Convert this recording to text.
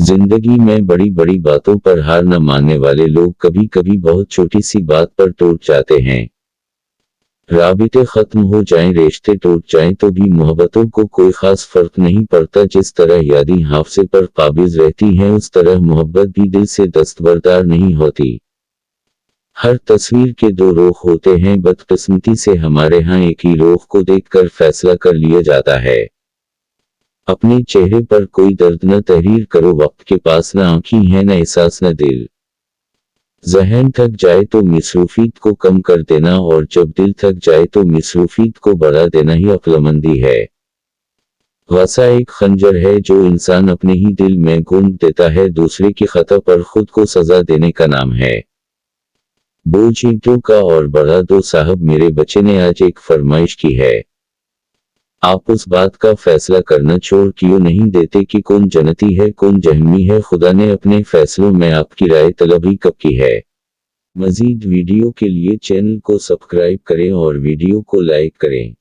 जिंदगी में बड़ी बड़ी बातों पर हार न मानने वाले लोग कभी कभी बहुत छोटी सी बात पर टूट जाते हैं। राबिते खत्म हो जाएं, रिश्ते टूट जाएं तो भी मोहब्बतों को कोई खास फर्क नहीं पड़ता। जिस तरह यादें हाफजे पर काबिज रहती हैं उस तरह मोहब्बत भी दिल से दस्तबरदार नहीं होती। हर तस्वीर के दो रुख होते हैं, बदकिस्मती से हमारे यहाँ एक ही रुख को देखकर फैसला कर लिया जाता है। अपने चेहरे पर कोई दर्द न तहरीर करो, वक्त के पास न आंखें हैं न एहसास न दिल। ज़हन थक जाए तो मसरूफियत को कम कर देना और जब दिल थक जाए तो मसरूफियत को बढ़ा देना ही अक्लमंदी है। वसा एक खंजर है जो इंसान अपने ही दिल में घूम देता है, दूसरे की खता पर खुद को सजा देने का नाम है। बोझ ईंटों का और बढ़ा दो साहब, मेरे बच्चे ने आज एक फरमाइश की है। आप उस बात का फैसला करना छोड़ क्यों नहीं देते कि कौन जन्नती है कौन जहन्नमी है? खुदा ने अपने फैसलों में आपकी राय तलब ही कब की है। मजीद वीडियो के लिए चैनल को सब्सक्राइब करें और वीडियो को लाइक करें।